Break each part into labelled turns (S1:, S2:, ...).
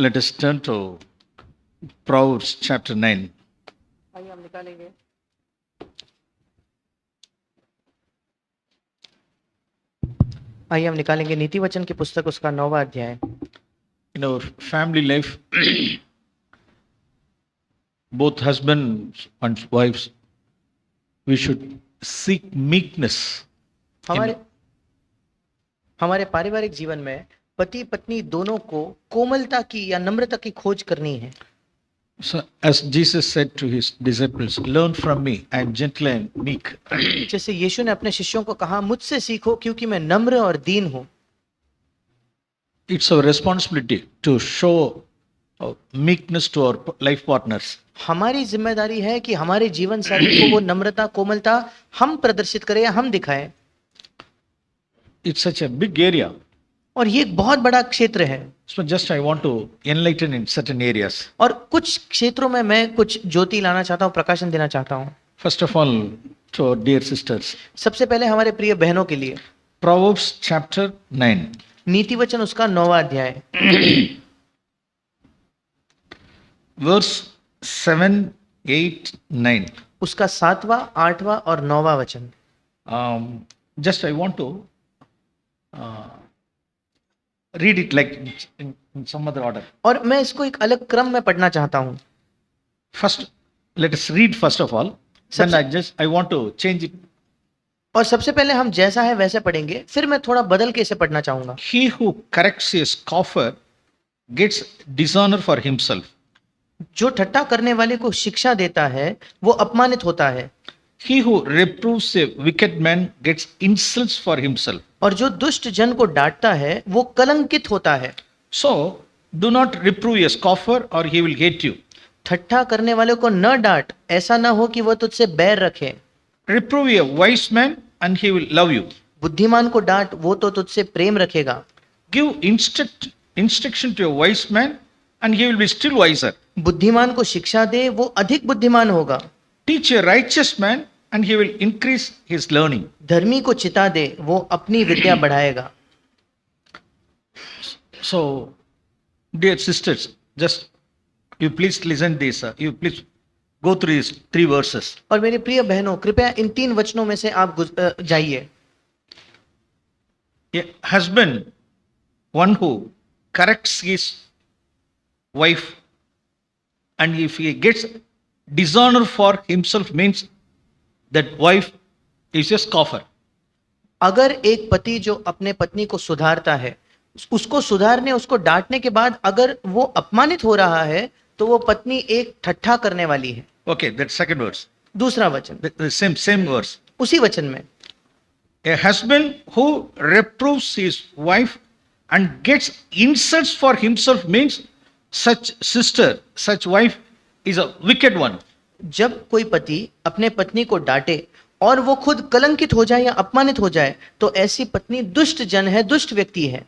S1: Let us turn to Proverbs chapter 9.
S2: आइए हम निकालेंगे नीति वचन की पुस्तक उसका 9वां अध्याय।
S1: In our family life, both husbands and wives, we should seek meekness.
S2: हमारे पारिवारिक जीवन में पति पत्नी दोनों को कोमलता की या नम्रता की खोज करनी है।
S1: So, as Jesus said to his disciples, learn from me, I am gentle and meek.
S2: जैसे यीशु ने अपने शिष्यों को कहा, मुझसे सीखो क्योंकि मैं नम्र और दीन हूं।
S1: It's our responsibility to show meekness to our life partners.
S2: हमारी जिम्मेदारी है कि हमारे जीवन साथी को वो नम्रता कोमलता हम प्रदर्शित करें या हम दिखाएं।
S1: It's such a big area.
S2: और ये एक बहुत बड़ा क्षेत्र है।
S1: So just I want to enlighten in certain areas.
S2: और कुछ क्षेत्रों में मैं कुछ ज्योति लाना चाहता हूँ, प्रकाशन देना चाहता हूँ।
S1: First of all, to our dear sisters.
S2: सबसे पहले हमारे प्रिय बहनों के लिए
S1: Proverbs chapter 9.
S2: नीति वचन उसका 9वां अध्याय,
S1: Verse 7, 8, 9.
S2: उसका 7वां, 8वां और 9वां वचन।
S1: Just I want to read it like in some other order.
S2: और मैं इसको एक अलग क्रम में पढ़ना चाहता हूँ।
S1: First, let us read first of all. Then I want to change it.
S2: और सबसे पहले हम जैसा है वैसे पढ़ेंगे, फिर मैं थोड़ा बदल के इसे पढ़ना चाहूंगा।
S1: He who corrects a scoffer gets dishonor for himself.
S2: जो ठट्ठा करने वाले को शिक्षा देता है वो अपमानित होता है।
S1: He who reproves a wicked man gets insults for himself.
S2: और जो दुष्ट जन को डांटता है वो कलंकित होता है।
S1: So, do not reprove a scoffer or he will hate you.
S2: ठट्ठा करने वाले को न डांट, ऐसा न हो कि वह तुझसे बैर रखे।
S1: Reprove a wise man and he will love you.
S2: बुद्धिमान को डांट, वो तो तुझसे प्रेम रखेगा।
S1: Give instruction to a wise man and he will be still wiser.
S2: बुद्धिमान को शिक्षा दे, वो अधिक बुद्धिमान होगा।
S1: Teach a righteous man and he will increase his learning.
S2: धर्मी को चिता दे, वो अपनी विद्या बढ़ाएगा।
S1: So, dear sisters, just you please listen this. You please go through these 3 verses.
S2: और मेरी प्रिय बहनों, कृपया इन 3 वचनों में से आप जाइए।
S1: A husband, one who corrects his wife, and if he gets dishonor for himself, means that wife is a scoffer.
S2: अगर एक पति जो अपने पत्नी को सुधारता है, उसको सुधारने, उसको डांटने के बाद अगर वो अपमानित हो रहा है, तो वो पत्नी एक ठट्ठा करने वाली है।
S1: Okay, that second verse.
S2: दूसरा वचन,
S1: The same verse.
S2: उसी वचन में,
S1: A husband who reproves his wife and gets insults for himself means such sister, such wife is a wicked one.
S2: जब कोई पति अपने पत्नी को डांटे और वो खुद कलंकित हो जाए या अपमानित हो जाए, तो ऐसी पत्नी दुष्ट जन है, दुष्ट व्यक्ति है।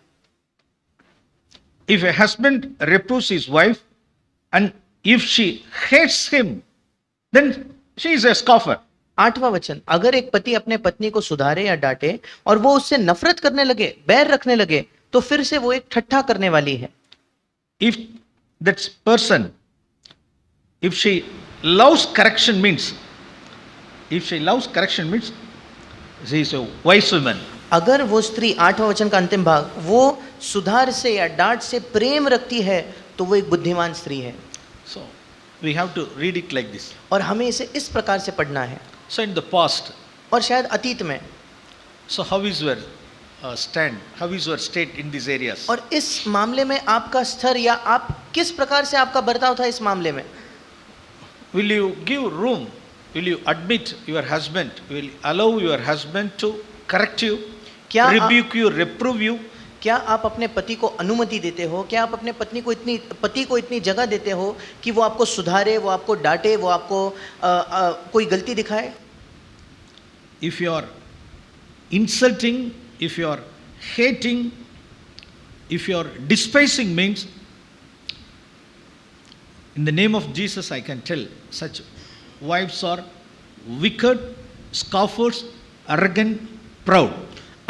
S1: If a husband reproves his wife and if she hates him, then she is a scoffer.
S2: 8वां वचन, अगर एक पति अपने पत्नी को सुधारे या डांटे और वो उससे नफरत करने लगे, बैर रखने लगे, तो फिर से वो एक ठट्ठा करने वाली है।
S1: If that person, if she loves correction means she is a wise woman.
S2: अगर वो स्त्री, 8वां वचन का अंतिम भाग, वो सुधार से या डांट से प्रेम रखती है, तो वो एक बुद्धिमान स्त्री है।
S1: So we have to read it like this.
S2: और हमें इसे इस प्रकार से पढ़ना है।
S1: So in the past,
S2: और शायद अतीत में,
S1: so how is your state in these areas?
S2: और इस मामले में आपका स्तर या आप किस प्रकार से आपका बर्ताव था इस मामले में?
S1: Will you give room? Will you admit your husband? Will you allow your husband to correct you, rebuke you, reprove you?
S2: क्या आप अपने पति को अनुमति देते हो? क्या आप अपने पति को इतनी जगह देते हो कि वो आपको सुधारे, वो आपको डांटे, वो आपको कोई गलती दिखाए?
S1: If you are insulting, if you are hating, if you are despising means, in the name of Jesus I can tell, such wives are wicked, scoffers, arrogant, proud.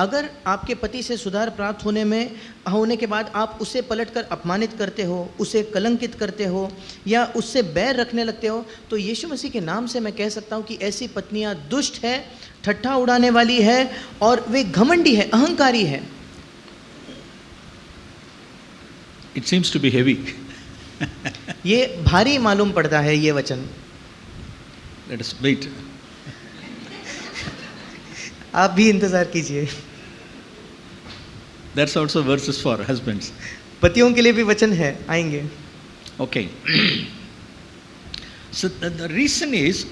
S2: अगर आपके पति से सुधार प्राप्त होने के बाद आप उसे पलटकर अपमानित करते हो, उसे कलंकित करते हो या उससे बैर रखने लगते हो, तो यीशु मसीह के नाम से मैं कह सकता हूँ कि ऐसी पत्नियाँ दुष्ट है, ठट्ठा उड़ाने वाली है और वे घमंडी है, अहंकारी है।
S1: It seems to be heavy.
S2: ये भारी मालूम पड़ता है ये वचन।
S1: Let us wait.
S2: आप भी इंतजार कीजिए।
S1: That's also verses for husbands.
S2: पतियों के लिए भी वचन है, आएंगे।
S1: Okay. So the reason is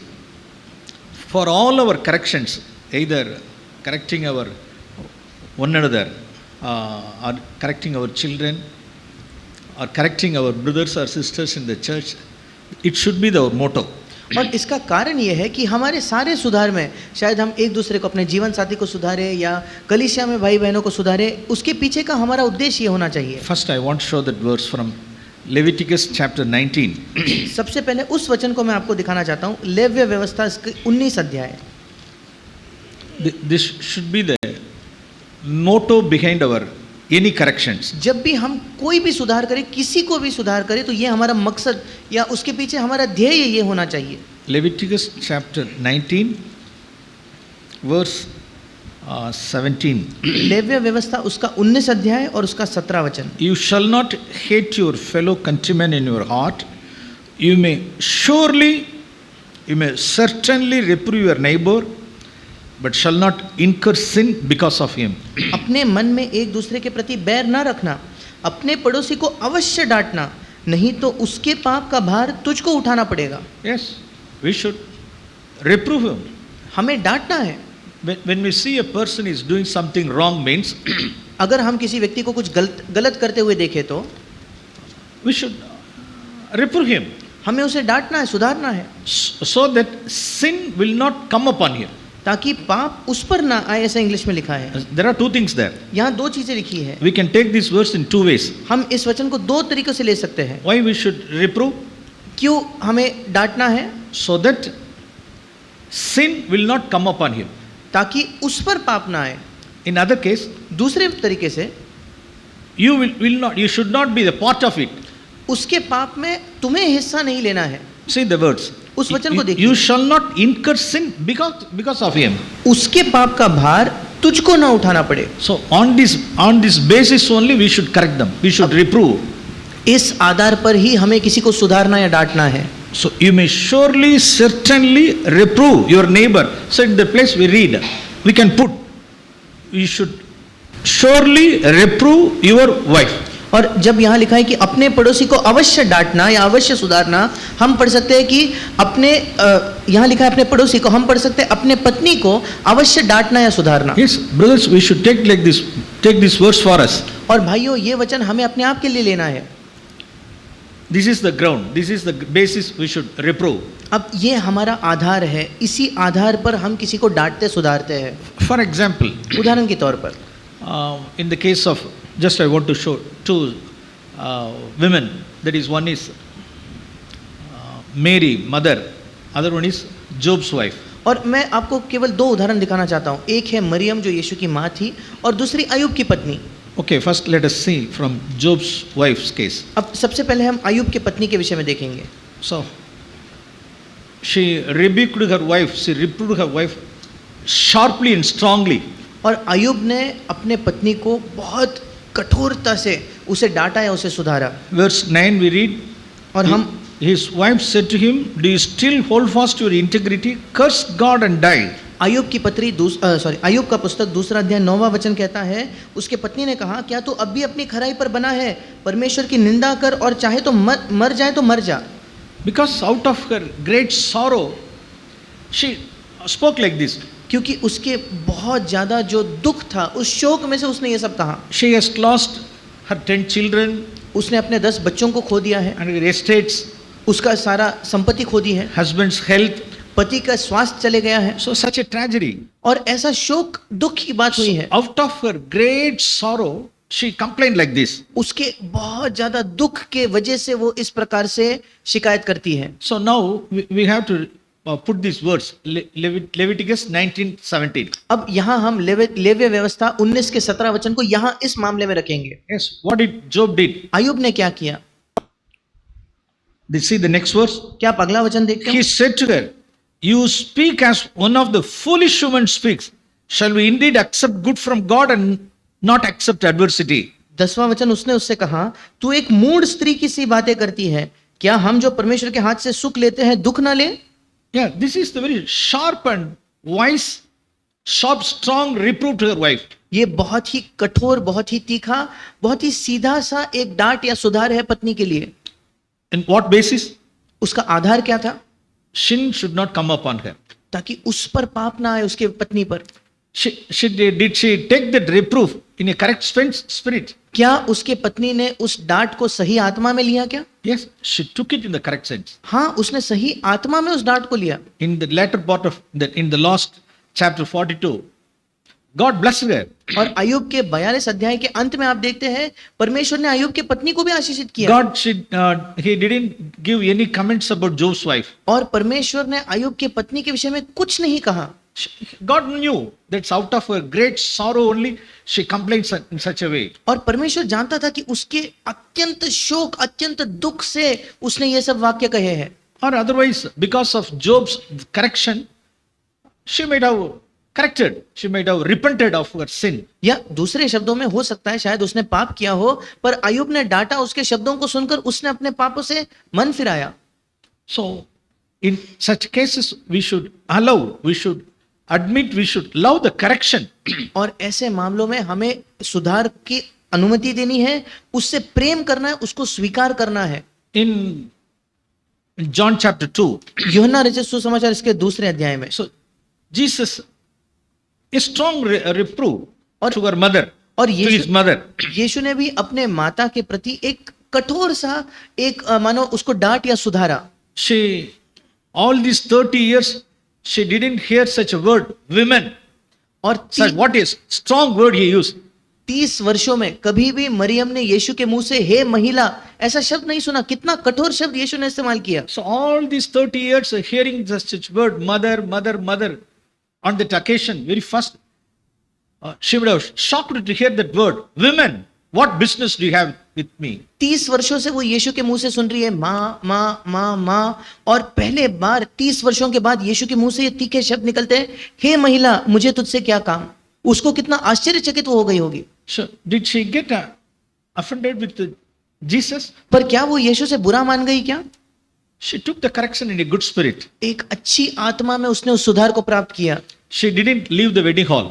S1: for all our corrections, either correcting our one another, or correcting our children, or correcting our brothers or sisters in the church, it should be our motto.
S2: और इसका कारण ये है कि हमारे सारे सुधार में शायद हम एक दूसरे को, अपने जीवन साथी को सुधारे या कलीसिया में भाई बहनों को सुधारे, उसके पीछे का हमारा उद्देश्य ये होना चाहिए।
S1: First, I want to show that verse from Leviticus chapter 19.
S2: सबसे पहले उस वचन को मैं आपको दिखाना चाहता हूँ, लेव्य व्यवस्था 19 अध्याय।
S1: This should be the motto behind our any corrections.
S2: जब भी हम कोई भी सुधार करें, किसी को भी सुधार करें, तो ये हमारा मकसद या उसके पीछे हमारा ध्येय ये होना चाहिए।
S1: Leviticus chapter 19 verse 17.
S2: लेव्य व्यवस्था उसका 19 अध्याय और उसका 17 वचन।
S1: You shall not hate your fellow countrymen in your heart. You may certainly reprove your neighbor, but shall not incur sin because of him.
S2: अपने मन में एक दूसरे के प्रति बैर ना रखना, अपने पड़ोसी को अवश्य डांटना, नहीं तो उसके पाप का भार तुझको उठाना पड़ेगा।
S1: Yes, we should reprove him.
S2: हमें डांटना है।
S1: When we see a person is doing something wrong means
S2: अगर हम किसी व्यक्ति को कुछ गलत करते हुए देखें तो
S1: we should reprove him
S2: हमें उसे डांटना है, सुधारना है,
S1: so that sin will not come upon him.
S2: ताकि पाप उस पर ना आए, ऐसा इंग्लिश में लिखा है।
S1: There are two things there.
S2: यहाँ दो चीजें लिखी है।
S1: We can take this verse in two ways.
S2: हम इस वचन को दो तरीकों से ले सकते हैं।
S1: Why we should reprove?
S2: क्यों हमें डांटना है?
S1: So that sin will not come upon him.
S2: ताकि उस पर पाप ना आए।
S1: In other case,
S2: दूसरे तरीके से
S1: you should not be the part of it.
S2: उसके पाप में तुम्हें हिस्सा नहीं लेना है।
S1: See the words.
S2: उस वचन को देखिए।
S1: You shall not incur sin because of him.
S2: उसके पाप का भार तुझको ना उठाना पड़े।
S1: So on this basis only we should correct them. We should reprove.
S2: इस आधार पर ही हमें किसी को सुधारना या डांटना है।
S1: So you may certainly reprove your neighbor. So in the place we read, we can put, you should surely reprove your wife.
S2: और जब यहाँ लिखा है कि अपने पड़ोसी को अवश्य डांटना या अवश्य सुधारना, हम पढ़ सकते हैं कि यहाँ लिखा है अपने पड़ोसी को, हम पढ़ सकते हैं अपने पत्नी को अवश्य डांटना या सुधारना।
S1: Yes, brothers, we should take this verse for us.
S2: और भाइयों, ये वचन हमें अपने आप के लिए लेना है।
S1: This is the ground. This is the basis we should reprove.
S2: अब ये हमारा आधार है, इसी आधार पर हम किसी को डांटते सुधारते हैं।
S1: For example,
S2: उदाहरण के तौर पर,
S1: in the case of, just I want to show two women. That is, one is Mary, mother. Other one is Job's wife.
S2: और मैं आपको केवल दो उदाहरण दिखाना चाहता हूँ। एक है मरियम जो यीशु की माँ थी, और दूसरी अय्यूब की पत्नी।
S1: Okay, first let us see from Job's wife's case.
S2: अब सबसे पहले हम अय्यूब की पत्नी के विषय में देखेंगे।
S1: So, she rebuked her wife. She reproved her wife sharply and strongly.
S2: और अय्यूब ने अपने पत्नी को बहुत कठोरता से उसे डांटा या उसे सुधारा।
S1: Verse 9 we read,
S2: और हम
S1: his wife said to him, do you still hold fast to your integrity? Curse God and die.
S2: अय्यूब की पत्री अय्यूब का पुस्तक दूसरा अध्याय 9वां वचन कहता है, उसके पत्नी ने कहा, क्या तू अब भी अपनी खराई पर बना है? परमेश्वर की निंदा कर और चाहे तो मर जाए तो मर जा।
S1: Because out of her great sorrow, she spoke like this.
S2: क्योंकि उसके बहुत ज्यादा जो दुख था, उस शोक में से उसने ये सब कहा।
S1: She has lost her 10 children.
S2: उसने अपने 10 बच्चों को खो दिया है,
S1: and her estates,
S2: उसका सारा संपत्ति खो दी है,
S1: husband's health.
S2: पति का स्वास्थ्य चले गया है।
S1: So such a tragedy.
S2: और ऐसा शोक दुख की बात हुई है।
S1: Out of her great sorrow, she complained like this.
S2: उसके बहुत ज्यादा दुख के वजह से वो इस प्रकार से शिकायत करती है।
S1: So now we have to put these words, Leviticus 19:17.
S2: अब यहाँ हम लेव्य व्यवस्था 19 के 17 वचन को यहाँ इस मामले में रखेंगे।
S1: Yes, what did Job did?
S2: अय्यूब ने क्या किया?
S1: They see the next verse.
S2: क्या आप अगला वचन देखते
S1: He
S2: हो?
S1: said to her, "You speak as one of the foolish women speaks. Shall we indeed accept good from God and not accept adversity?"
S2: 10वां वचन उसने उससे कहा, तू एक मूढ़ स्त्री की सी बातें करती है, क्या हम जो परमेश्वर के हाथ से सुख लेते हैं दुख ना ले?
S1: Yeah, this is the very sharp and wise, sharp, strong reproof to her wife.
S2: ये बहुत ही कठोर, बहुत ही तीखा, बहुत ही सीधा सा एक डांट या सुधार है पत्नी के लिए।
S1: On what basis?
S2: उसका आधार क्या था?
S1: Sin should not come upon her.
S2: ताकि उस पर पाप ना आए, उसके पत्नी पर।
S1: Did she take that reproof in a correct spirit?
S2: क्या उसके पत्नी ने उस डांट को सही आत्मा में लिया क्या?
S1: Yes, she took it in the correct sense.
S2: हाँ, उसने सही आत्मा में उस डांट को लिया।
S1: In the latter part of in the last chapter 42, God blessed her.
S2: और अय्यूब के 42 अध्याय के अंत में आप देखते हैं परमेश्वर ने अय्यूब के पत्नी को भी आशीषित किया।
S1: God, he didn't give any comments about Job's wife.
S2: और परमेश्वर ने अय्यूब के पत्नी के विषय में कुछ नहीं कहा।
S1: God knew that's out of her great sorrow only she complains in such a way.
S2: और परमेश्वर जानता था कि उसके अत्यंत शोक, अत्यंत दुख से उसने ये सब वाक्य कहे हैं।
S1: Or otherwise, because of Job's correction, she might have corrected, she might have repented of her sin.
S2: या दूसरे शब्दों में हो सकता है शायद उसने पाप किया हो, पर अय्यूब ने डांटा, उसके शब्दों को सुनकर उसने अपने पापों से मन फिराया।
S1: So, in such cases, we should admit, we should love the correction.
S2: और ऐसे मामलों में हमें सुधार की अनुमति देनी है, उससे प्रेम करना है, उसको स्वीकार करना है।
S1: In John chapter 2,
S2: यूहन्ना रचित सुसमाचार इसके दूसरे अध्याय में
S1: so Jesus, a strong reproof to her mother,
S2: और
S1: to his mother.
S2: यीशु ने भी अपने माता के प्रति एक कठोर सा एक मानो उसको डांट या सुधारा।
S1: She, all these 30 years, she didn't hear such a word, women.
S2: और
S1: Such, what is strong word he used?
S2: 30 वर्षों में कभी भी मरियम ने यीशु के मुंह से हे महिला ऐसा शब्द नहीं सुना। कितना कठोर शब्द यीशु ने इस्तेमाल किया।
S1: So all these 30 years hearing such word, mother, mother, mother, on that occasion, very first, she would have shocked to hear that word, women, what business do you have with me?
S2: 30 वर्षों से वो यीशु के मुंह से सुन रही है माँ माँ माँ माँ, और पहले बार 30 वर्षों के बाद यीशु के मुंह से ये तीखे शब्द निकलते हैं, हे महिला मुझे तुझसे क्या काम। उसको कितना आश्चर्यचकित वो हो गई होगी।
S1: So did she get offended with Jesus?
S2: पर क्या वो यीशु से बुरा मान गई क्या?
S1: She took the correction in a good spirit.
S2: एक अच्छी आत्मा में उसने उस सुधार को प्राप्त किया।
S1: She didn't leave the wedding hall.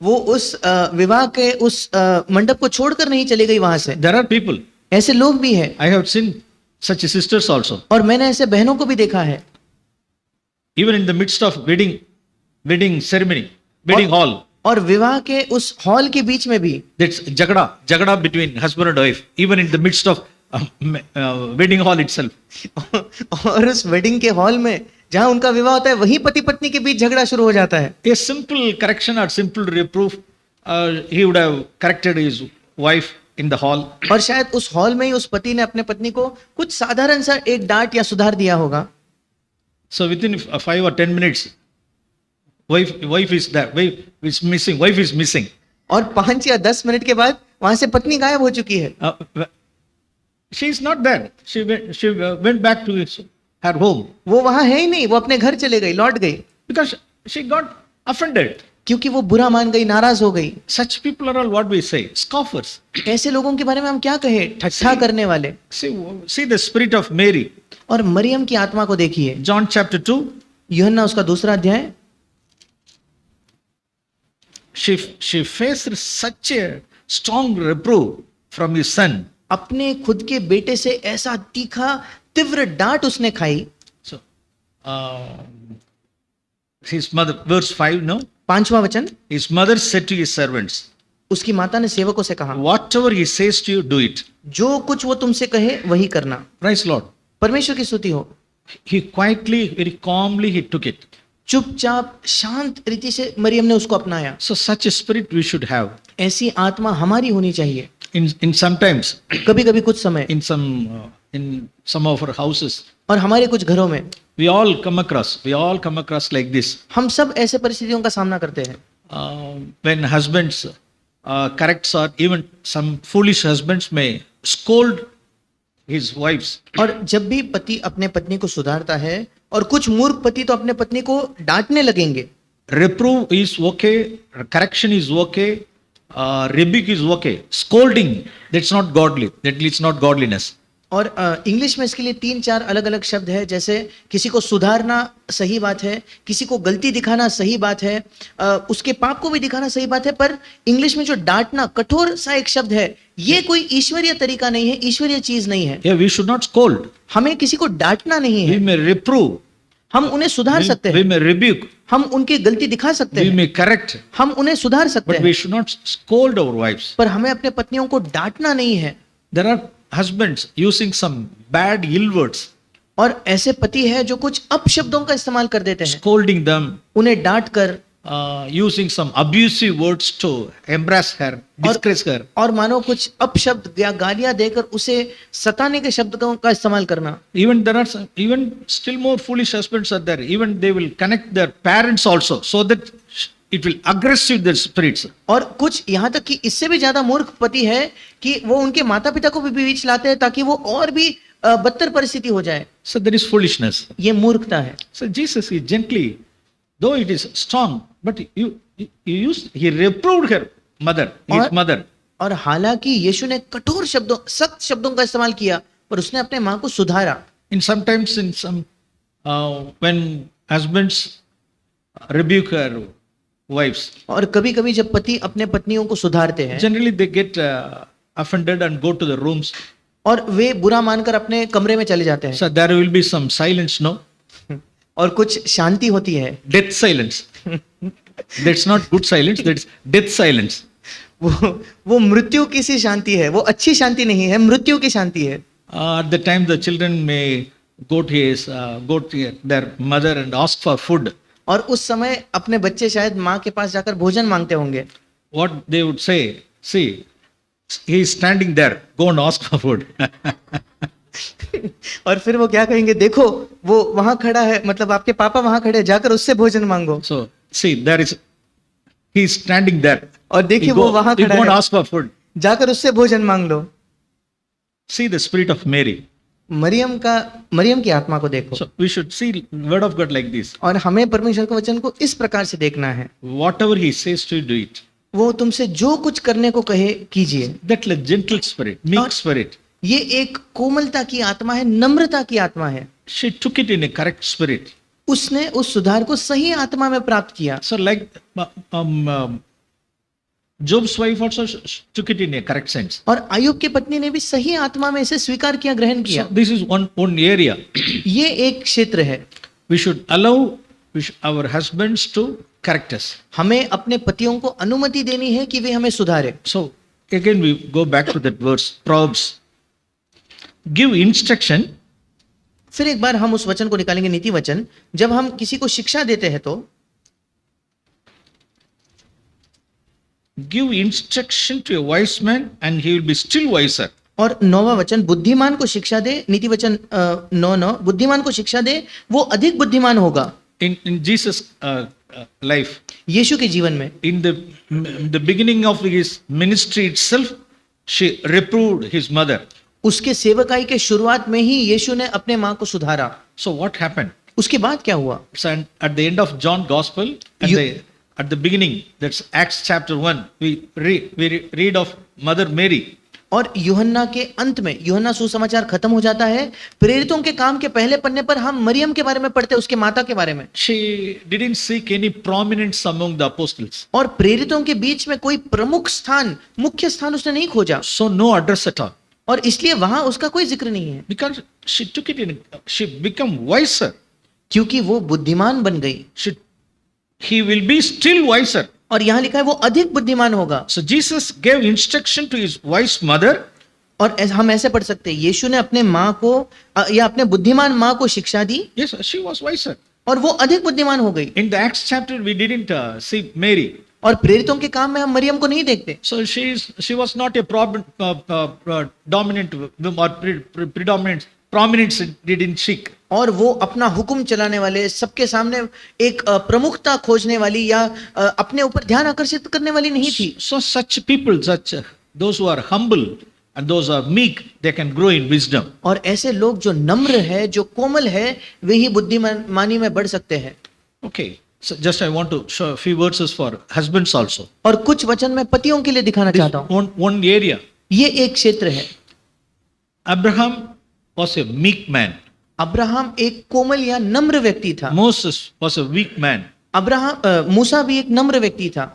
S2: वो उस विवाह के उस मंडप को छोड़कर नहीं चली गई वहां से।
S1: There are people,
S2: ऐसे लोग भी हैं,
S1: I have seen such sisters also.
S2: और मैंने ऐसे बहनों को भी देखा है।
S1: Even in the midst of wedding ceremony, wedding hall,
S2: और विवाह के उस हॉल के बीच में भी
S1: that's jagada between husband and wife, even in the midst of wedding hall itself.
S2: और उस वेडिंग के हॉल में जहां उनका विवाह होता है वहीं पति पत्नी के बीच झगड़ा शुरू हो जाता है।
S1: A simple correction or simple reproof, he would have corrected his wife in the hall.
S2: और शायद उस हॉल में ही उस पति ने अपने पत्नी को कुछ साधारण सा एक डांट या सुधार दिया होगा।
S1: So within 5 or 10 minutes, wife is there, wife is missing.
S2: और 5 या 10 मिनट के बाद वहां से पत्नी गायब हो चुकी है।
S1: She is not there. She went back to her home
S2: वो वहां है ही नहीं, वो अपने घर चले गई, लौट गई,
S1: because she got offended.
S2: क्योंकि वो बुरा मान गई, नाराज हो गई।
S1: Such people are all what we say, scoffers.
S2: ऐसे लोगों के बारे में हम क्या कहें? ठट्ठा करने वाले।
S1: See the spirit of Mary.
S2: और मरियम की आत्मा को देखिए।
S1: John chapter 2.
S2: यूहन्ना उसका दूसरा अध्याय।
S1: She faced such a strong reproof from his son.
S2: अपने खुद के बेटे से ऐसा तीखा तीव्र डांट उसने खाई।
S1: So, his mother, verse 5, no?
S2: 5वां वचन,
S1: His mother said to his servants,
S2: उसकी माता ने सेवकों से कहा,
S1: whatever he says to you, do it.
S2: जो कुछ वो तुमसे कहे वही करना।
S1: Praise Lord.
S2: परमेश्वर की स्तुति हो।
S1: He quietly, very calmly, he took it.
S2: चुपचाप शांत रीति से मरियम ने उसको अपनाया।
S1: So such a spirit we should have.
S2: ऐसी आत्मा हमारी होनी चाहिए।
S1: In sometimes,
S2: कभी कभी कुछ समय
S1: in some in some of our houses,
S2: और हमारे कुछ घरों में
S1: we all come across like this.
S2: हम सब ऐसे परिस्थितियों का सामना करते हैं
S1: When husbands corrects, or even some foolish husbands may scold his wives.
S2: और जब भी पति अपने पत्नी को सुधारता है, और कुछ मूर्ख पति तो अपने पत्नी को डांटने लगेंगे.
S1: Reprove is okay, correction is okay, rebuke is okay. Scolding, that's not godly, that is not godliness.
S2: और इंग्लिश में इसके लिए 3-4 अलग अलग शब्द है. जैसे किसी को सुधारना सही बात है, किसी को गलती दिखाना सही बात है, उसके पाप को भी दिखाना सही बात है, पर इंग्लिश में जो डांटना कठोर सा एक शब्द है, ये कोई ईश्वरीय तरीका नहीं है, ईश्वरीय चीज नहीं है.
S1: Yeah, we should not scold.
S2: हमें किसी को डांटना नहीं
S1: We
S2: है.
S1: may reprove,
S2: हम उन्हें सुधार सकते
S1: we
S2: हैं,
S1: may rebuke,
S2: हम उनकी गलती दिखा सकते
S1: we
S2: हैं,
S1: may correct,
S2: हम उन्हें सुधार सकते
S1: but we
S2: हैं,
S1: should not scold our wives.
S2: पर हमें अपने पत्नियों को डांटना नहीं है.
S1: There are husbands using some bad ill words,
S2: और ऐसे पति है जो कुछ अपशब्दों का इस्तेमाल कर देते हैं,
S1: scolding them,
S2: उन्हें डांट कर,
S1: using some abusive words to embarrass her, disgrace her.
S2: और मानो कुछ अपशब्द या गालियां देकर उसे सताने के शब्दों का इस्तेमाल करना.
S1: Even there are some, even still more foolish husbands are there. Even they will connect their parents also, so that it will aggressive their spirits.
S2: और कुछ यहाँ तक कि इससे भी ज्यादा मूर्ख पति है कि वो उनके माता पिता को भी बीच लाते हैं ताकि वो और भी बदतर परिस्थिति हो जाए.
S1: So there is foolishness.
S2: ये मूर्खता है.
S1: So Jesus, he gently, though it is strong, but he reproved her mother, his
S2: और-
S1: mother.
S2: और हालांकि यीशु ने कठोर शब्दों, सख्त शब्दों का इस्तेमाल किया, पर उसने अपने माँ को सुधारा.
S1: And sometimes in some, when husbands rebuke her wives,
S2: और कभी कभी जब पति अपने पत्नियों को सुधारते हैं,
S1: generally they get offended and go to the rooms.
S2: और वे बुरा मानकर अपने कमरे में चले जाते हैं,
S1: So there will be some silence, no?
S2: और कुछ शांति होती है.
S1: Death silence. That's not good silence, that's death silence.
S2: वो मृत्यु की सी शांति है, वो अच्छी शांति नहीं है, मृत्यु की शांति है.
S1: At the time the children may go to their mother and ask for food.
S2: और उस समय अपने बच्चे शायद माँ के पास जाकर भोजन मांगते होंगे.
S1: What they would say, see, he is standing there, go and ask for food.
S2: और फिर वो क्या कहेंगे, देखो वो वहां खड़ा है, मतलब आपके पापा वहां खड़े हैं, जाकर उससे भोजन मांगो.
S1: So, see, he is standing there.
S2: और देखिए
S1: You
S2: वो वहां
S1: go
S2: खड़ा
S1: and
S2: है,
S1: ask for food.
S2: जाकर उससे भोजन मांग लो.
S1: See the spirit of Mary.
S2: Maryam की आत्मा को देखो.
S1: So, we should see word of God like this.
S2: और हमें परमेश्वर के वचन को इस प्रकार से देखना है.
S1: Whatever he says to you, do it.
S2: वो तुमसे जो कुछ करने को कहे कीजिए.
S1: That gentle spirit, meek spirit.
S2: ये एक कोमलता की आत्मा है, नम्रता की आत्मा है.
S1: She took it in a correct spirit.
S2: उसने उस सुधार को सही आत्मा में प्राप्त किया.
S1: So, like Job's wife also took it in a correct sense.
S2: और आयुब की पत्नी ने भी सही आत्मा में इसे स्वीकार किया, ग्रहण किया.
S1: So, this is one area.
S2: ये एक क्षेत्र है.
S1: We should allow our husbands to correct us.
S2: हमें अपने पतियों को अनुमति देनी है कि वे हमें सुधारे.
S1: So, again we go back to that verse, Proverbs. Give instruction.
S2: फिर एक बार हम उस वचन को निकालेंगे, नीति वचन. जब हम किसी को शिक्षा देते हैं तो
S1: Give instruction to a wise man and he will be still wiser.
S2: और 9वां वचन, बुद्धिमान को शिक्षा दे. नीति वचन 9:9, बुद्धिमान को शिक्षा दे, वो अधिक बुद्धिमान होगा.
S1: In Jesus' life,
S2: यीशु के जीवन में
S1: in the beginning of his ministry itself, she reproved his mother.
S2: उसके सेवकाई के शुरुआत में ही यीशु ने अपने माँ को सुधारा.
S1: So what happened?
S2: उसके बाद क्या हुआ?
S1: So at the end of John Gospel, at the beginning, that's Acts chapter 1, we read of Mother Mary.
S2: और यूहन्ना के अंत में, यूहन्ना सुसमाचार खत्म हो जाता है, प्रेरितों के काम के पहले पन्ने पर हम मरियम के बारे में पढ़ते हैं, उसके माता के बारे में.
S1: She didn't seek any prominence among the apostles.
S2: और प्रेरितों के बीच में कोई प्रमुख स्थान, मुख्य स्थान उसने नहीं खोजा.
S1: So no address at all.
S2: और इसलिए वहां उसका कोई जिक्र नहीं है.
S1: Because she took it in, she became wiser.
S2: क्योंकि वो बुद्धिमान बन गई.
S1: He will be still wiser.
S2: और यहाँ लिखा है वो अधिक बुद्धिमान होगा.
S1: So Jesus gave instruction to his wise mother.
S2: और हम ऐसे पढ़ सकते हैं, यीशु ने अपने माँ को या अपने बुद्धिमान माँ को शिक्षा दी.
S1: Yes, she was wiser.
S2: और वो अधिक बुद्धिमान हो गई.
S1: In the Acts chapter, we didn't see Mary.
S2: और प्रेरितों के काम में हम मरियम को नहीं देखते।
S1: So she was not a dominant or predominant prominence didn't seek.
S2: और वो अपना हुक्म चलाने वाले, सबके सामने एक प्रमुखता खोजने वाली या अपने ऊपर ध्यान आकर्षित करने वाली नहीं थी।
S1: So such people, those who are humble and those who are meek, they can grow in wisdom.
S2: और ऐसे लोग जो नम्र है, जो कोमल है, वे ही बुद्धिमानी में बढ़ सकते हैं।
S1: Okay, so just I want to show a few verses for husbands also.
S2: और कुछ वचन मैं पतियों के लिए दिखाना चाहता हूँ।
S1: One area.
S2: ये एक क्षेत्र है।
S1: Abraham was a meek man.
S2: Abraham एक कोमल या नम्र व्यक्ति था।
S1: Moses was a weak man.
S2: मूसा भी एक नम्र व्यक्ति था।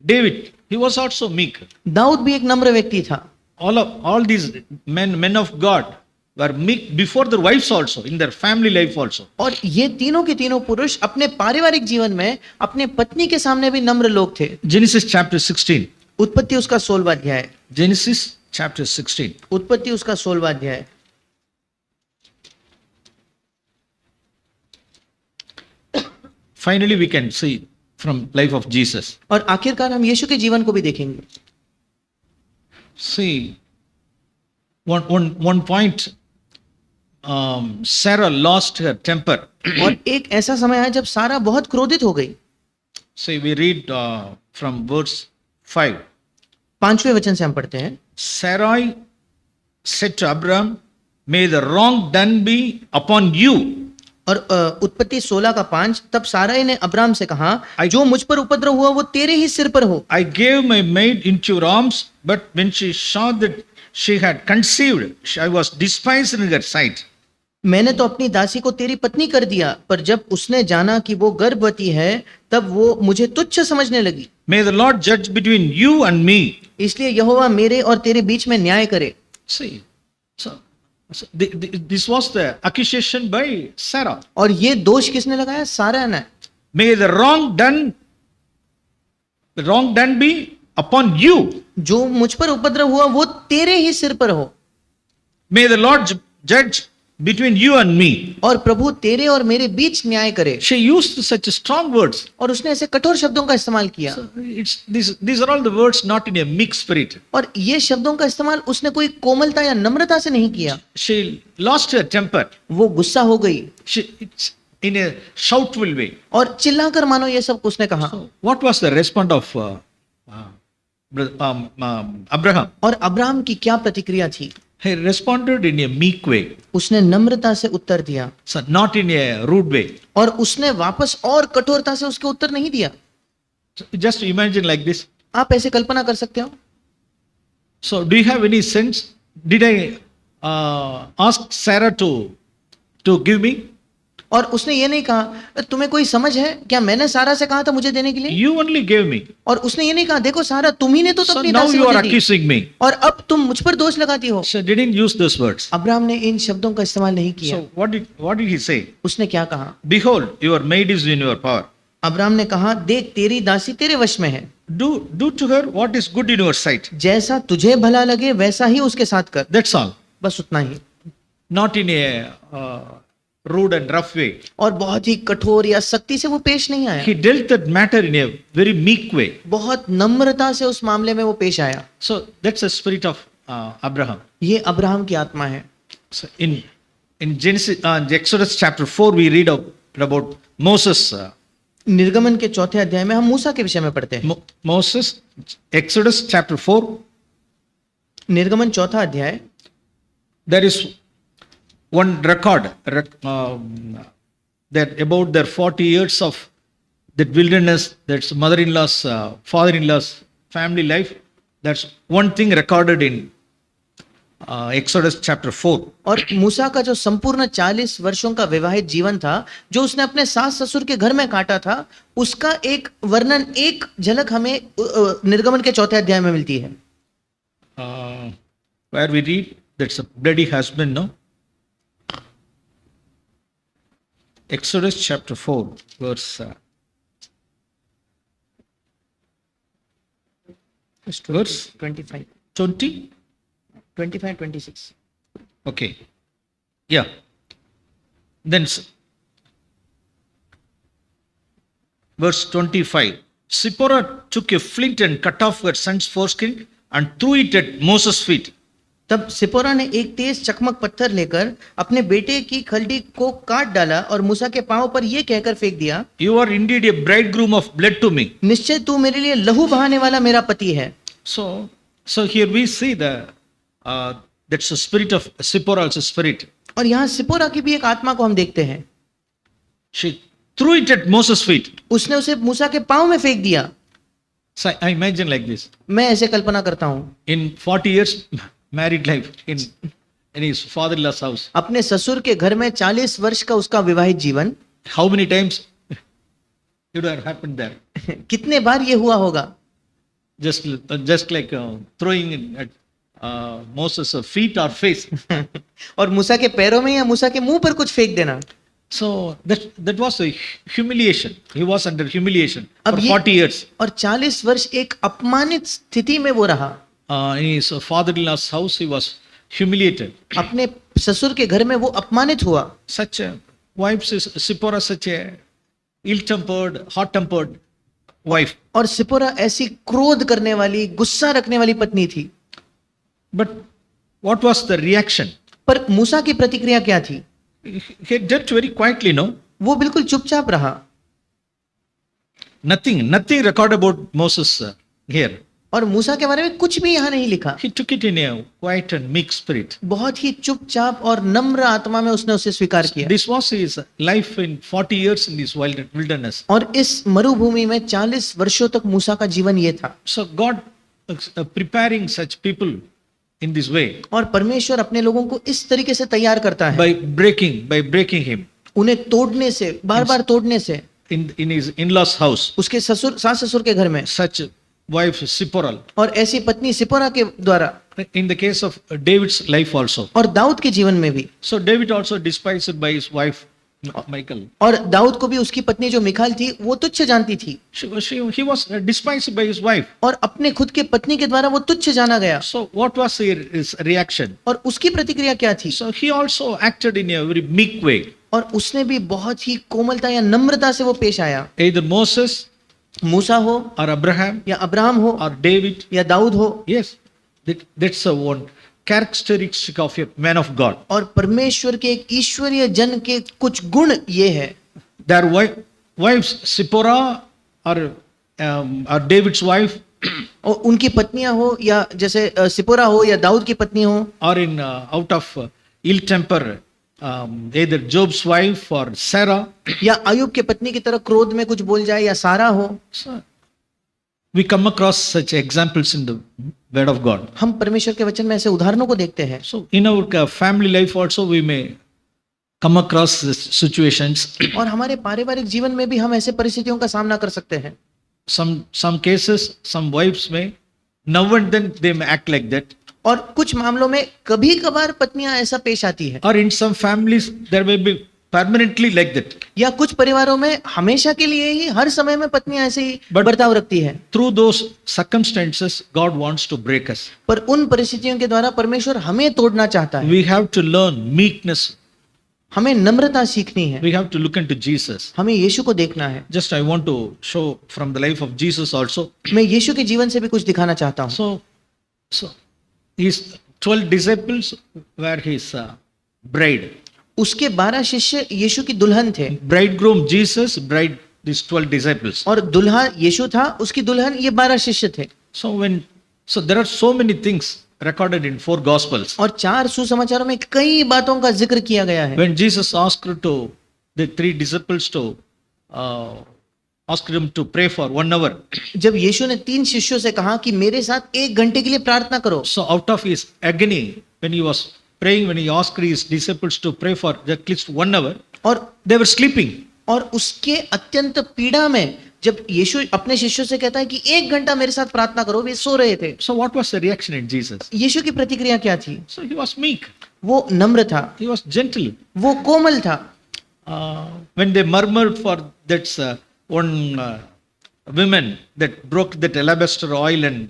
S1: David, he was also meek.
S2: Dawood भी एक नम्र व्यक्ति था।
S1: All these men of God were meek before their wives also, in their family life also.
S2: और ये तीनों के तीनों पुरुष अपने पारिवारिक जीवन में अपने पत्नी के सामने भी नम्र लोग थे।
S1: Genesis chapter 16.
S2: उत्पत्ति उसका 16वां अध्याय।
S1: Genesis chapter 16.
S2: उत्पत्ति उसका 16वां अध्याय।
S1: Finally, we can see from life of Jesus.
S2: और आखिरकार हम यीशु के जीवन को भी देखेंगे।
S1: See, one point, Sarah lost her temper.
S2: और एक ऐसा समय आया जब सारा बहुत क्रोधित हो गई।
S1: See, we read from verse 5.
S2: 5वें वचन से हम पढ़ते हैं।
S1: Sarai said to Abraham, "May the wrong done be upon you."
S2: और उत्पत्ति 16 का 5, तब साराई ने अब्राम से कहा, जो मुझ पर उपद्रव हुआ वो तेरे ही सिर पर हो।
S1: I gave my maid into your arms, but when she saw that she had conceived, I was despised in her sight.
S2: मैंने तो अपनी दासी को तेरी पत्नी कर दिया, पर जब उसने जाना कि वो गर्भवती है, तब वो मुझे तुच्छ समझने लगी।
S1: May the Lord judge between you and me.
S2: इसलिए यहोवा मेरे और तेरे बीच में न्याय करे।
S1: See, so this was the accusation by Sarah.
S2: और ये दोष किसने लगाया? सारा ने।
S1: May the wrong done be upon you.
S2: जो मुझ पर उपद्रव हुआ वो तेरे ही सिर पर हो।
S1: May the Lord judge between you and me.
S2: और प्रभु तेरे और मेरे बीच न्याय करे।
S1: She used such strong words.
S2: और उसने ऐसे कठोर शब्दों का इस्तेमाल किया।
S1: So these are all the words not in a meek spirit.
S2: और ये शब्दों का इस्तेमाल उसने कोई कोमलता या नम्रता से नहीं किया।
S1: She lost her temper.
S2: वो गुस्सा हो गई।
S1: It's in a shoutful way.
S2: और चिल्लाकर मानो ये सब उसने कहा।
S1: So what was the response of Abraham?
S2: और अब्राहम की क्या प्रतिक्रिया थी?
S1: He responded in a meek way.
S2: उसने नम्रता से उत्तर दिया।
S1: So not in a rude way.
S2: और उसने वापस और कठोरता से उसके उत्तर नहीं दिया।
S1: So just imagine like this.
S2: आप ऐसे कल्पना कर सकते हो?
S1: So do you have any sense? Did I ask Sarah to give me?
S2: और उसने ये नहीं कहा, तुम्हें कोई समझ है क्या? मैंने सारा से कहा था मुझे देने के लिए।
S1: You only gave me.
S2: और उसने ये नहीं कहा, देखो सारा तुम ही ने तो
S1: So
S2: अपनी
S1: now
S2: दासी
S1: you are
S2: मुझे दी।
S1: accusing me.
S2: और अब तुम मुझ पर दोष लगाती हो।
S1: So didn't use those words.
S2: Abraham ने इन शब्दों का इस्तेमाल नहीं किया।
S1: So what did he say?
S2: उसने क्या कहा?
S1: Behold, your maid is in your power.
S2: Abraham ने कहा, देख तेरी दासी तेरे वश में है।
S1: Do to her what is good in your sight.
S2: जैसा तुझे भला लगे वैसा ही उसके साथ कर।
S1: That's all.
S2: बस उतना ही।
S1: Not in a rude and rough way.
S2: और बहुत ही कठोर या सख्ती से वो पेश नहीं आया।
S1: He dealt that matter in a very meek way.
S2: बहुत नम्रता से उस मामले में वो पेश आया।
S1: So that's the spirit of Abraham.
S2: ये अब्राहम की आत्मा है।
S1: So in Genesis, Exodus chapter 4, we read about Moses.
S2: निर्गमन के 4थे अध्याय में हम मूसा के विषय में पढ़ते हैं।
S1: Moses, Exodus chapter 4.
S2: निर्गमन 4था अध्याय।
S1: There is one record that about their 40 years of that wilderness, that's mother-in-law's, father-in-law's family life. That's one thing recorded in Exodus chapter 4.
S2: और मूसा का जो संपूर्ण 40 वर्षों का विवाहित जीवन था, जो उसने अपने सास ससुर के घर में काटा था, उसका एक वर्णन, एक झलक हमें निर्गमन के 4थे अध्याय में मिलती है।
S1: Where we read that's a bloody husband, no? Exodus chapter 4, verse verse
S2: 25,
S1: 20.
S2: 25, 26.
S1: Okay. Yeah. Then verse 25. Zipporah took a flint and cut off her son's foreskin and threw it at Moses' feet.
S2: तब सिपोरा ने एक तेज चकमक पत्थर लेकर अपने बेटे की खलड़ी को काट डाला और मूसा के पांव पर यह कहकर फेंक दिया,
S1: You are indeed a bridegroom of blood to me.
S2: निश्चय तू मेरे लिए लहू बहाने वाला मेरा पति है।
S1: So here we see that's the spirit of Zipporah's spirit.
S2: और यहाँ सिपोरा की भी एक आत्मा को हम देखते हैं।
S1: She threw it at Moses' feet.
S2: उसने उसे मूसा के पांव में फेंक दिया।
S1: So I imagine like this.
S2: मैं ऐसे कल्पना करता हूँ,
S1: In 40 years married life in his father-in-law's house,
S2: अपने ससुर के घर में 40 वर्ष का उसका विवाहित जीवन,
S1: how many times it would have happened there?
S2: कितने बार ये हुआ होगा?
S1: Just like throwing it at Moses' feet or face.
S2: और मूसा के पैरों में या मूसा के मुंह पर कुछ फेंक देना।
S1: So that was a humiliation. He was under humiliation for
S2: अब ये-
S1: 40 years.
S2: और 40 वर्ष एक अपमानित स्थिति में वो रहा।
S1: In his father-in-law's house, he was humiliated.
S2: अपने ससुर के घर में वो अपमानित हुआ।
S1: Such a wife, Zipporah, such a ill-tempered, hot-tempered wife.
S2: और सिपोरा ऐसी क्रोध करने वाली, गुस्सा रखने वाली पत्नी थी।
S1: But what was the reaction?
S2: पर मूसा की प्रतिक्रिया क्या थी?
S1: He did very quietly, no?
S2: वो बिल्कुल चुपचाप रहा।
S1: Nothing recorded about Moses here.
S2: और मूसा के बारे में कुछ भी यहाँ नहीं लिखा।
S1: He took it in a quiet and meek spirit.
S2: बहुत ही चुपचाप और नम्र आत्मा में उसने उसे स्वीकार किया।
S1: This was his life in 40 years in this wilderness.
S2: और इस मरुभूमि में 40 वर्षों तक मूसा का जीवन ये था।
S1: So God preparing such people in this way
S2: और परमेश्वर अपने लोगों को इस तरीके से तैयार करता है,
S1: by breaking him
S2: उन्हें तोड़ने से, बार बार तोड़ने से।
S1: in his in-laws house.
S2: उसके सास ससुर के घर में,
S1: Such wife Zipporah.
S2: और ऐसी पत्नी सिपोरा के द्वारा,
S1: In the case of David's life also.
S2: और दाऊद के जीवन में भी।
S1: So David also despised by his wife Michal.
S2: और दाऊद को भी उसकी पत्नी जो मिखाल थी वो तुच्छ जानती थी,
S1: He was despised by his wife.
S2: और अपने खुद के पत्नी के द्वारा वो तुच्छ जाना गया।
S1: So what was his reaction?
S2: और उसकी प्रतिक्रिया क्या थी?
S1: So he also acted in a very meek way.
S2: और उसने भी बहुत ही कोमलता या नम्रता से वो पेश आया।
S1: Either Moses
S2: मूसा हो
S1: or Abraham
S2: या अब्राहम हो
S1: or David.
S2: या दाऊद हो।
S1: Yes, that's a one characteristic of a man of God.
S2: और परमेश्वर के एक ईश्वरीय जन के कुछ गुण ये है।
S1: Their wives Zipporah or David's wife
S2: और उनकी पत्नियां हो, या जैसे सिपोरा हो या दाऊद की पत्नी हो,
S1: or in out of ill temper, either Job's wife or Sarah.
S2: या अयुब के पत्नी की तरह क्रोध में कुछ बोल जाए, या सारा हो।
S1: So, we come across such examples in the word of God.
S2: हम परमेश्वर के वचन में ऐसे उदाहरणों को देखते हैं।
S1: So in our family life also we may come across these situations.
S2: और हमारे पारिवारिक जीवन में भी हम ऐसे परिस्थितियों का सामना कर सकते हैं।
S1: Some cases, some wives may now and then they may act like that.
S2: और कुछ मामलों में कभी कभार पत्नियां ऐसा पेश आती है,
S1: Or in some families there may be permanently like that.
S2: या कुछ परिवारों में हमेशा के लिए ही हर समय में पत्नियां ऐसे ही
S1: But-
S2: बर्ताव रखती है।
S1: Through those circumstances, God wants to break us.
S2: पर उन परिस्थितियों के द्वारा परमेश्वर हमें तोड़ना चाहता है।
S1: We have to learn meekness.
S2: हमें नम्रता सीखनी है,
S1: We have to look into Jesus.
S2: हमें यीशु को देखना है।
S1: Just I want to show from the life of Jesus also.
S2: मैं यीशु के जीवन से भी कुछ दिखाना चाहता हूँ।
S1: So his 12 disciples were his bride.
S2: उसके 12 शिष्य यीशु की दुल्हन थे,
S1: Bridegroom Jesus, bride these 12 disciples.
S2: और दुल्हा यीशु था, उसकी दुल्हन ये 12 शिष्य थे।
S1: So there are so many things recorded in 4 gospels.
S2: और 4 सुसमाचारों में कई बातों का जिक्र किया गया है।
S1: When Jesus asked to the 3 disciples to ask them to pray for 1 hour.
S2: जब यीशु ने 3 शिष्यों से कहा कि मेरे साथ 1 घंटे के लिए प्रार्थना करो,
S1: So out of his agony, when he was praying, when he asked his disciples to pray for at least 1 hour,
S2: और
S1: they were sleeping.
S2: और उसके अत्यंत पीड़ा में जब यीशु अपने शिष्यों से कहता है कि 1 घंटा मेरे साथ प्रार्थना करो, वे सो रहे थे।
S1: So what was the reaction in Jesus?
S2: यीशु की प्रतिक्रिया क्या थी?
S1: So he was meek.
S2: वो नम्र था,
S1: He was gentle.
S2: वो कोमल था।
S1: When they murmured for that one woman that broke that alabaster oil and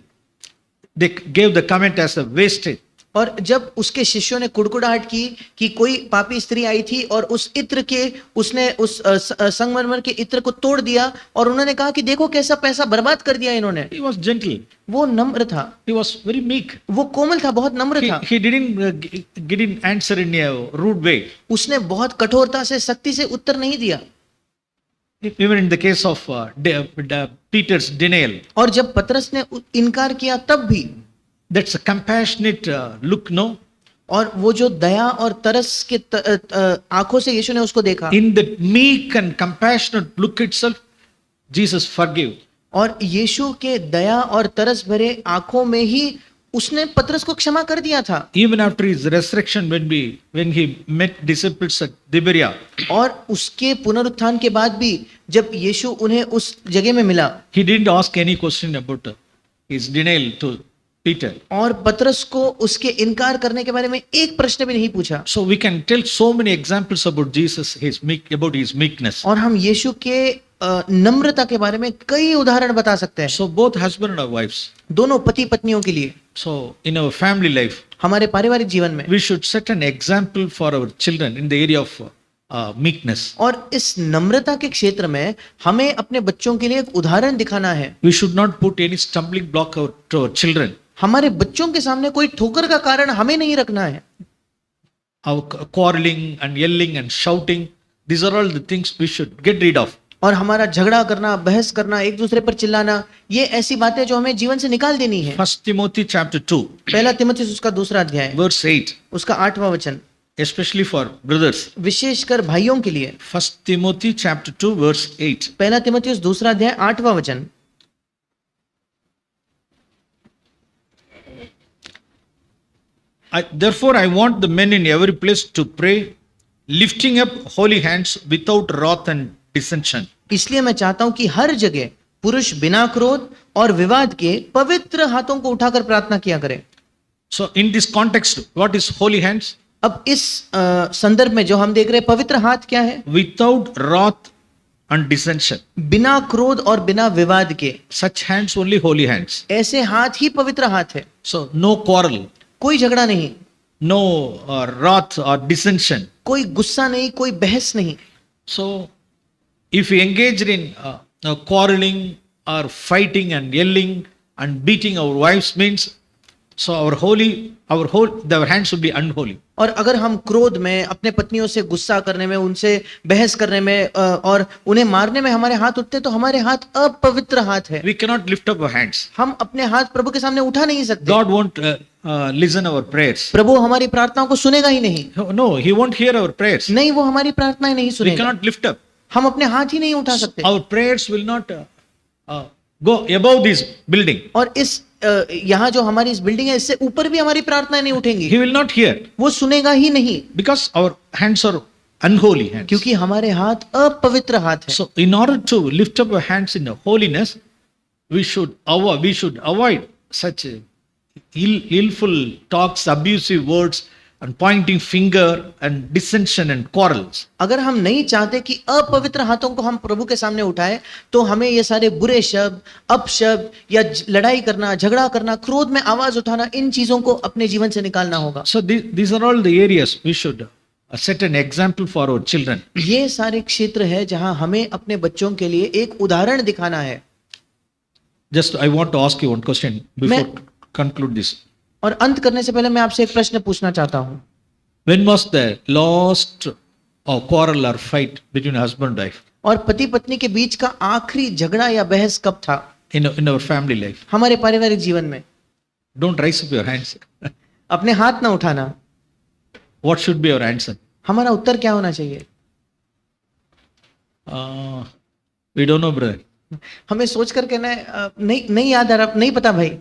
S1: they gave the comment as a wastage.
S2: और जब उसके शिष्यों ने कुड़कुड़ाहट की कि कोई पापी स्त्री आई थी और उस इत्र के उसने उस संगमरमर के इत्र को तोड़ दिया और उन्होंने कहा कि देखो कैसा पैसा बर्बाद कर दिया इन्होंने,
S1: He was gentle.
S2: वो नम्र था,
S1: He was very meek.
S2: वो कोमल था, बहुत नम्र था।
S1: He didn't didn't answer in a rude way.
S2: उसने बहुत कठोरता से सख्ती से उत्तर नहीं दिया।
S1: Even in the case of Peter's denial,
S2: और जब पतरस ने इनकार किया तब भी,
S1: that's a compassionate look, no?
S2: और वो जो दया और तरस के आंखों से यीशु ने उसको देखा,
S1: In that meek and compassionate look itself, Jesus forgave.
S2: और यीशु के दया और तरस भरे आंखों में ही उसने पतरस को क्षमा कर दिया था।
S1: Even after his resurrection, when he met disciples at Tiberia,
S2: और उसके पुनरुत्थान के बाद भी जब यीशु उन्हें उस जगह में मिला,
S1: he didn't ask any question about his denial to Peter.
S2: और पतरस को उसके इनकार करने के बारे में एक प्रश्न भी नहीं पूछा।
S1: So we can tell so many examples about Jesus, about his meekness.
S2: और हम यीशु के नम्रता के बारे में कई उदाहरण बता सकते हैं,
S1: So both husband and wives.
S2: दोनों पति पत्नियों के लिए।
S1: So in our family life,
S2: हमारे पारिवारिक जीवन में,
S1: we should set an example for our children in the area of meekness.
S2: और इस नम्रता के क्षेत्र में हमें अपने बच्चों के लिए एक उदाहरण दिखाना है।
S1: We should not put any stumbling block to our children.
S2: हमारे बच्चों के सामने कोई ठोकर का कारण हमें नहीं रखना है।
S1: Our quarreling and yelling and shouting, these are all the things we should get rid of.
S2: और हमारा झगड़ा करना, बहस करना, एक दूसरे पर चिल्लाना, ये ऐसी बातें जो हमें जीवन से निकाल देनी है।
S1: 1 Timothy chapter 2,
S2: पहला तिमुथियुस उसका 2 अध्याय,
S1: verse 8,
S2: उसका 8वां वचन,
S1: especially for brothers.
S2: विशेषकर भाइयों के लिए।
S1: 1 Timothy chapter 2, verse 8.
S2: पहला तिमुथियुस 2 अध्याय 8वां वचन।
S1: Therefore, I want the men in every place to pray, lifting up holy hands without wrath and dissension.
S2: इसलिए मैं चाहता हूं कि हर जगह पुरुष बिना क्रोध और विवाद के पवित्र हाथों को उठाकर प्रार्थना किया करें।
S1: So, in this context, what is holy hands?
S2: अब इस संदर्भ में जो हम देख रहे हैं, पवित्र हाथ क्या है?
S1: Without wrath and dissension.
S2: बिना क्रोध और बिना विवाद के,
S1: Such hands only holy hands.
S2: ऐसे हाथ ही पवित्र हाथ है।
S1: So, no quarrel,
S2: कोई झगड़ा नहीं,
S1: no wrath or dissension.
S2: कोई गुस्सा नहीं, कोई बहस नहीं।
S1: So, if we engaged in quarreling or fighting and yelling and beating our wives means, so our hands should be unholy.
S2: और अगर हम क्रोध में, अपने पत्नियों से गुस्सा करने में, उनसे बहस करने में और उन्हें मारने में हमारे हाथ उठते, तो हमारे हाथ अपवित्र हाथ है।
S1: We cannot lift up our hands.
S2: हम अपने हाथ प्रभु के सामने उठा नहीं सकते।
S1: God won't listen our prayers.
S2: प्रभु हमारी प्रार्थनाओं को सुनेगा ही नहीं।
S1: No, He won't hear our prayers.
S2: नहीं, वो हमारी प्रार्थनाएं नहीं
S1: We
S2: सुनेगा।
S1: cannot lift up.
S2: हम अपने हाथ ही नहीं उठा सकते।
S1: Our prayers will not go above this building.
S2: और इस यहाँ जो हमारी इस बिल्डिंग है, इससे ऊपर भी हमारी प्रार्थनाएं नहीं उठेंगी।
S1: He will not hear
S2: वो सुनेगा ही नहीं,
S1: because our hands are unholy hands.
S2: क्योंकि हमारे हाथ अपवित्र हाथ है।
S1: So, in order to lift up our hands in holiness, we should avoid such illful talks, abusive words, and pointing finger and dissension and quarrels.
S2: अगर हम नहीं चाहते कि अपवित्र हाथों को हम प्रभु के सामने उठाए, तो हमें ये सारे बुरे शब्द, अपशब्द या लड़ाई करना, झगड़ा करना, क्रोध में आवाज उठाना, इन चीजों को अपने जीवन से निकालना होगा।
S1: So, these are all the areas we should set an example for our children.
S2: ये सारे क्षेत्र है जहां हमें अपने बच्चों के लिए एक उदाहरण दिखाना है।
S1: Just I want to ask you one question before conclude this.
S2: और अंत करने से पहले मैं आपसे एक प्रश्न पूछना चाहता हूं।
S1: When was the last quarrel or fight between husband and wife
S2: और पति पत्नी के बीच का आखिरी झगड़ा या बहस कब था?
S1: in our family life?
S2: हमारे पारिवारिक जीवन में।
S1: Don't raise up your hands.
S2: अपने हाथ ना उठाना।
S1: What should be your answer?
S2: हमारा उत्तर क्या होना चाहिए?
S1: We don't know, brother.
S2: हमें सोच कर कहना है, नहीं याद आ रहा, नहीं पता भाई।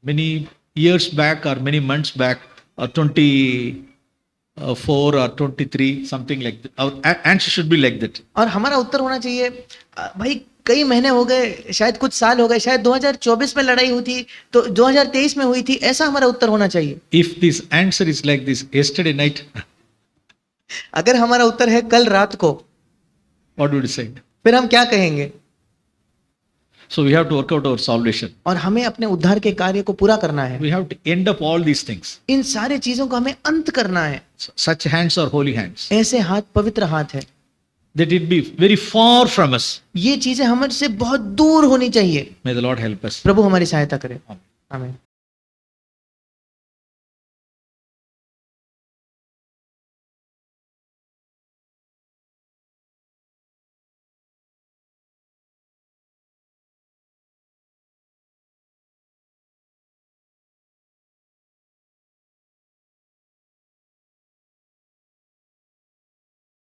S1: Many years back or many months back, or 24 or 23, something like that. Our answer should be like that.
S2: और हमारा उत्तर होना चाहिए, भाई कई महीने हो गए, शायद कुछ साल हो गए, शायद 2024 में लड़ाई हुई थी, तो 2023 में हुई थी, ऐसा हमारा उत्तर होना चाहिए।
S1: If this answer is like this, yesterday night,
S2: अगर हमारा उत्तर है कल रात को,
S1: what would you say?
S2: फिर हम क्या कहेंगे?
S1: So we have to work out our salvation.
S2: और हमें अपने उद्धार के कार्य को पूरा करना है।
S1: We have to end up all these things.
S2: इन सारे चीजों का हमें अंत करना है।
S1: Such hands are holy hands.
S2: ऐसे हाथ पवित्र हाथ है।
S1: That it be very far from us.
S2: ये चीजें हमसे बहुत दूर होनी चाहिए।
S1: May the Lord help us.
S2: प्रभु हमारी सहायता करे।
S1: Amen.
S2: आमीन।